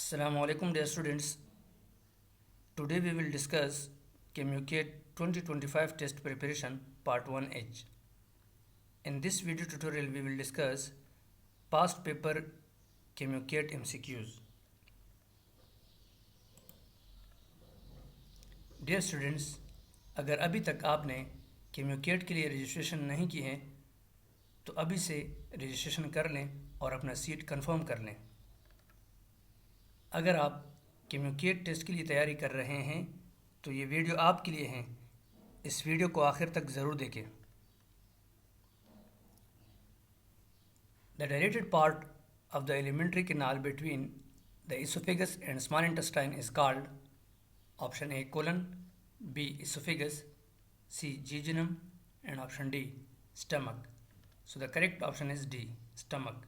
Assalamu alaikum dear students. Today we will discuss KMU-CAT 2025 test preparation part 1h. In this video tutorial we will discuss past paper KMU-CAT MCQs. Dear students, अगर अभी तक आपने KMU-CAT के लिए registration नहीं की है तो अभी से रजिस्ट्रेशन कर लें और अपना सीट कंफर्म कर लें। अगर आप KMU-CAT टेस्ट के लिए तैयारी कर रहे हैं तो ये वीडियो आपके लिए है। इस वीडियो को आखिर तक ज़रूर देखें। The dilated part of the alimentary canal between the esophagus and small intestine is called option A colon, B esophagus, C jejunum, and option D stomach. So the correct option is D stomach.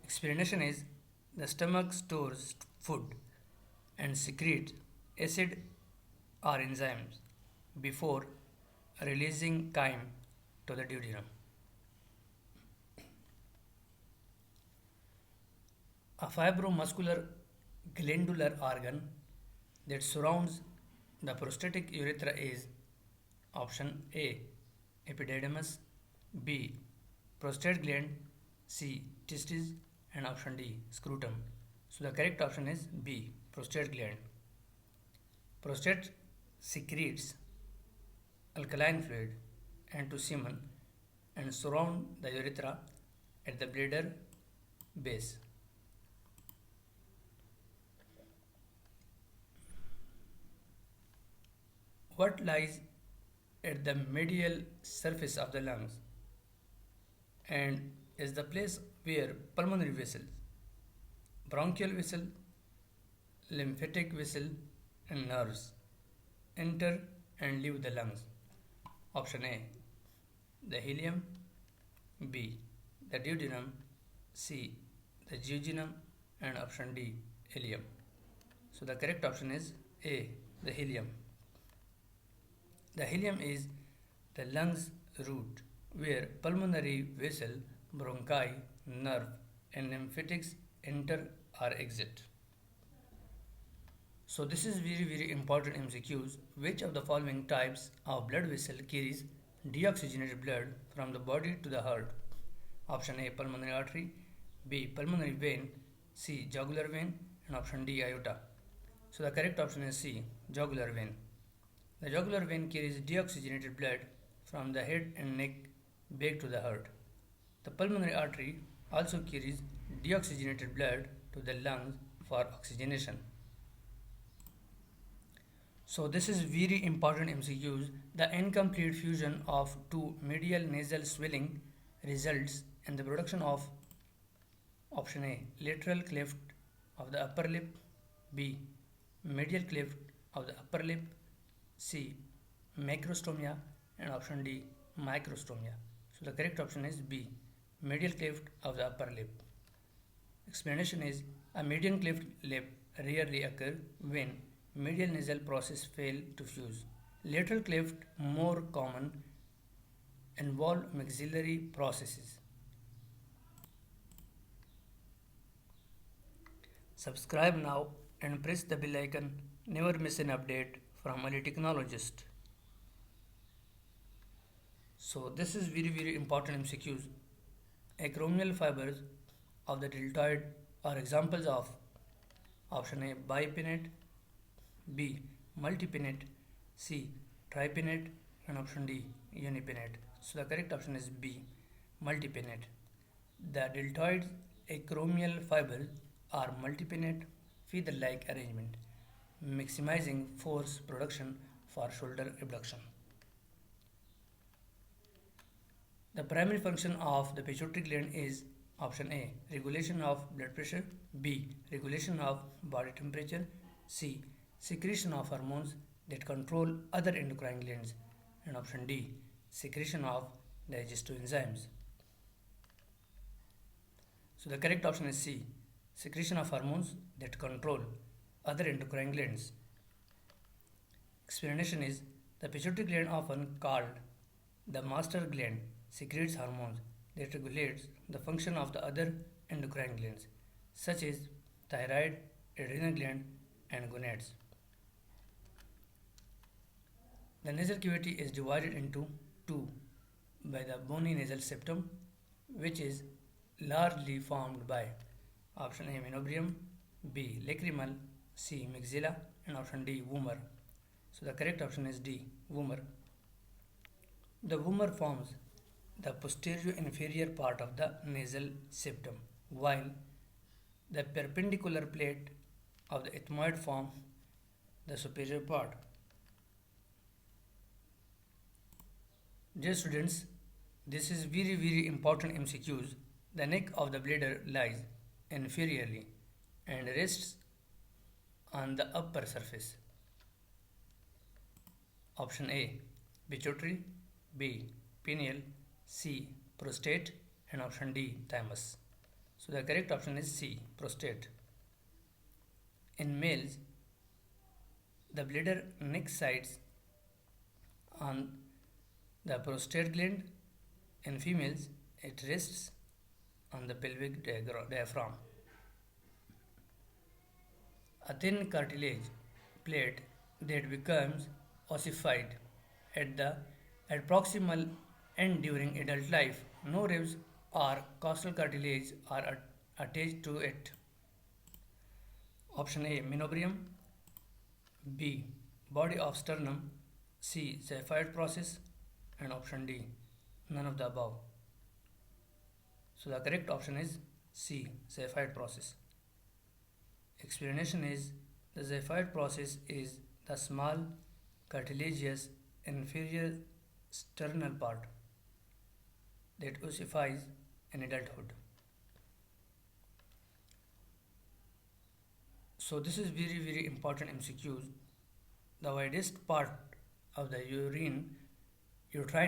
Explanation is the stomach stores food and secretes acid or enzymes before releasing chyme to the duodenum. A fibromuscular glandular organ that surrounds the prostatic urethra is option A epididymis, B prostate gland, C testes, and option D scrotum. So the correct option is B prostate gland. Prostate secretes alkaline fluid into semen and surround the urethra at the bladder base. What lies at the medial surface of the lungs and is the place where pulmonary vessels, bronchial vessel, lymphatic vessel, and nerves enter and leave the lungs? Option A, the ileum, B, the duodenum, C, the jejunum, and option D, ileum. So the correct option is A, the ileum. The ileum is the lungs root where pulmonary vessel, bronchi, nerve, and lymphatics enter or exit. So this is very important MCQs. Which of the following types of blood vessel carries deoxygenated blood from the body to the heart? Option A pulmonary artery, B pulmonary vein, C jugular vein, and option D aorta. So the correct option is C jugular vein. The jugular vein carries deoxygenated blood from the head and neck back to the heart. The pulmonary artery also carries deoxygenated blood to the lungs for oxygenation. So this is very important MCQs. The incomplete fusion of two medial nasal swelling results in the production of option A lateral cleft of the upper lip, B medial cleft of the upper lip, C macrostomia, and option D microstomia. So the correct option is B medial cleft of the upper lip. Explanation is a median cleft lip rarely occur when medial nasal process fail to fuse. Lateral cleft more common, involve maxillary processes. Subscribe now and press the bell icon. Never miss an update from a technologist. So this is very important MCQs. Acromial fibers of the deltoid are examples of option A bipinnate, B multipinnate, C tripinnate, and option D unipinnate. So the correct option is B multipinnate. The deltoid acromial fibers are multipinnate feather-like arrangement, maximizing force production for shoulder abduction. The primary function of the pituitary gland is option A regulation of blood pressure, B regulation of body temperature, C secretion of hormones that control other endocrine glands, and option D secretion of digestive enzymes. So the correct option is C secretion of hormones that control other endocrine glands. Explanation is the pituitary gland, often called the master gland, secretes hormones that regulates the function of the other endocrine glands such as thyroid, adrenal gland, and gonads. The nasal cavity is divided into two by the bony nasal septum, which is largely formed by option A menobrium, B lacrimal, C maxilla, and option D vomer. So the correct option is D vomer. The vomer forms the posterior inferior part of the nasal septum, while the perpendicular plate of the ethmoid form the superior part. Dear students, this is very important MCQs. The neck of the bladder lies inferiorly and rests on the upper surface. Option A pituitary, B pineal, C prostate, and option D thymus. So the correct option is C prostate. In males, the bladder neck sides on the prostate gland. In females, it rests on the pelvic diaphragm. A thin cartilage plate that becomes ossified at the proximal end during adult life. No ribs or costal cartilage are attached to it. Option A menobrium, B body of sternum, C xiphoid process, and option D none of the above. So the correct option is C xiphoid process. Explanation is the xiphoid process is the small cartilaginous inferior sternal part that ossifies in adulthood. So this is very important MCQs. The widest part of the uterine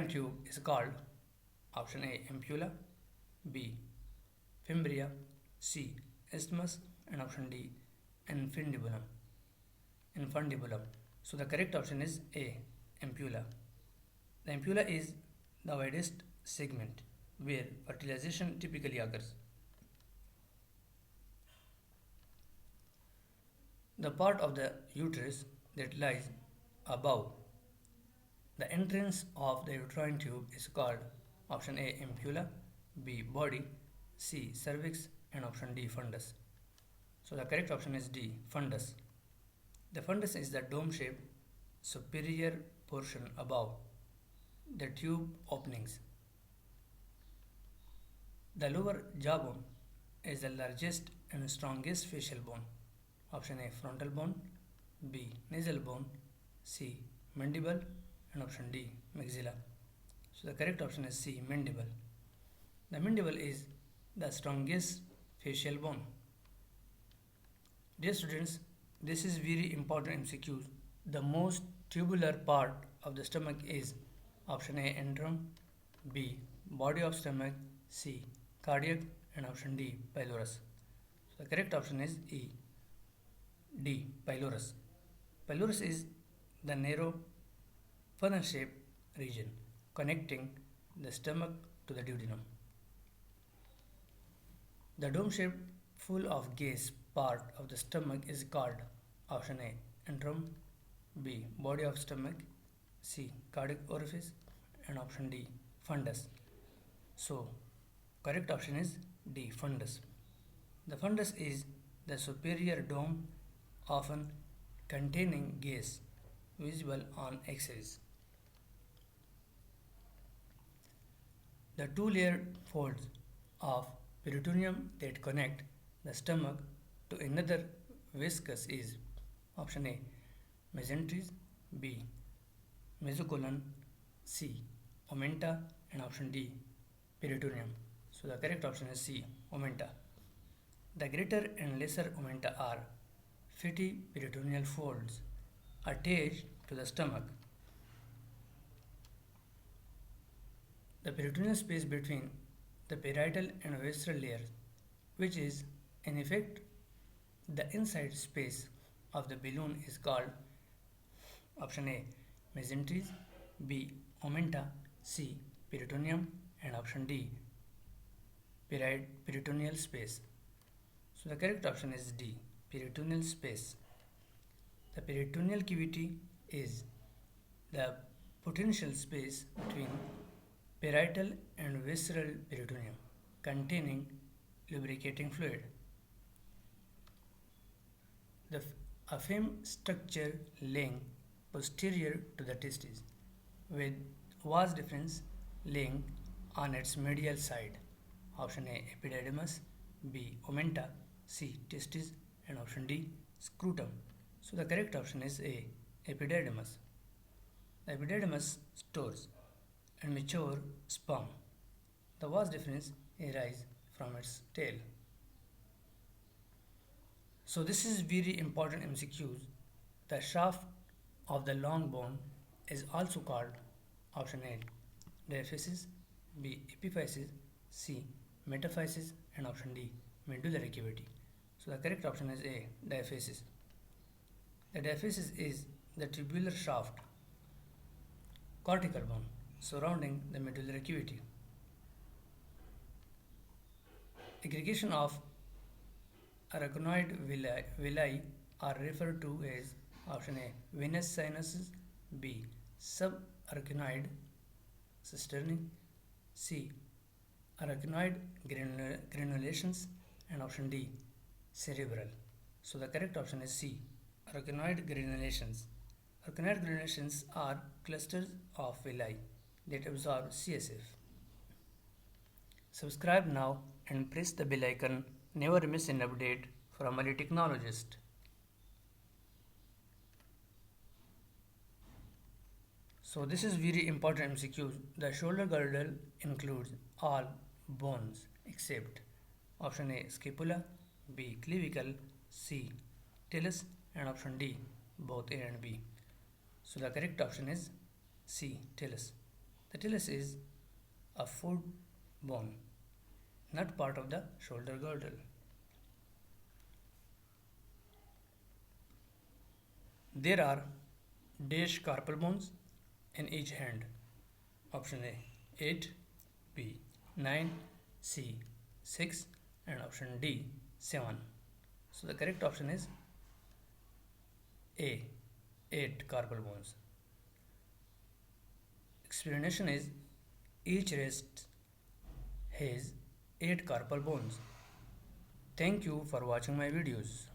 tube is called option A ampulla, B fimbria, C isthmus, and option D infundibulum. So the correct option is A ampulla. The ampulla is the widest segment where fertilization typically occurs. The part of the uterus that lies above the entrance of the uterine tube is called option A ampulla, B body, C cervix, and option D fundus. So the correct option is D fundus. The fundus is the dome-shaped superior portion above the tube openings. The lower jawbone is the largest and strongest facial bone. Option A frontal bone, B nasal bone, C mandible, and option D maxilla. So the correct option is C mandible. The mandible is the strongest facial bone. Dear students, this is very important MCQs. The most tubular part of the stomach is option A antrum, B body of stomach, C cardiac, and option D pylorus. So the correct option is D pylorus. Pylorus is the narrow funnel-shaped region connecting the stomach to the duodenum. The dome-shaped full of gas part of the stomach is called option A antrum, B body of stomach, C cardiac orifice, and option D fundus. So correct option is D fundus. The fundus is the superior dome often containing gas visible on X-rays. The two-layered folds of peritoneum that connect the stomach to another viscus is option A mesenteries, B mesocolon, C omenta, and option D peritoneum. So the correct option is C omenta. The greater and lesser omenta are fatty peritoneal folds attached to the stomach. The peritoneal space between the parietal and visceral layers, which is in effect the inside space of the balloon, is called option A mesenteries, B omenta, C peritoneum, and option D peritoneal space. So the correct option is D, peritoneal space. The peritoneal cavity is the potential space between parietal and visceral peritoneum containing lubricating fluid. A firm structure laying posterior to the testis with vas deferens laying on its medial side. Option A, epididymis, B, omentum, C, testis, and option D, scrotum. So the correct option is A, epididymis. The epididymis stores and mature sperm. The vas deferens arises from its tail. So this is very important MCQs. The shaft of the long bone is also called option A, diaphysis, B, epiphysis, C, metaphysis, and option D, medullary cavity. So the correct option is A, diaphysis. The diaphysis is the tubular shaft, cortical bone, surrounding the medullary cavity. Aggregation of arachnoid villi are referred to as option A, venous sinuses, B, subarachnoid cisternae, C, arachnoid granulations, and option D, cerebral. So the correct option is C, arachnoid granulations. Arachnoid granulations are clusters of villi that absorb CSF. Subscribe now and press the bell icon. Never miss an update from a technologist. So this is very important MCQ. The shoulder girdle includes all bones except option A, scapula, B, clavicle, C, talus, and option D, both A and B. So the correct option is C, talus. The talus is a foot bone, not part of the shoulder girdle. There are dash carpal bones in each hand. Option A, 8, B, 9, C, 6, and option D, 7. So the correct option is A, 8 carpal bones. Explanation is each wrist has 8 carpal bones. Thank you for watching my videos.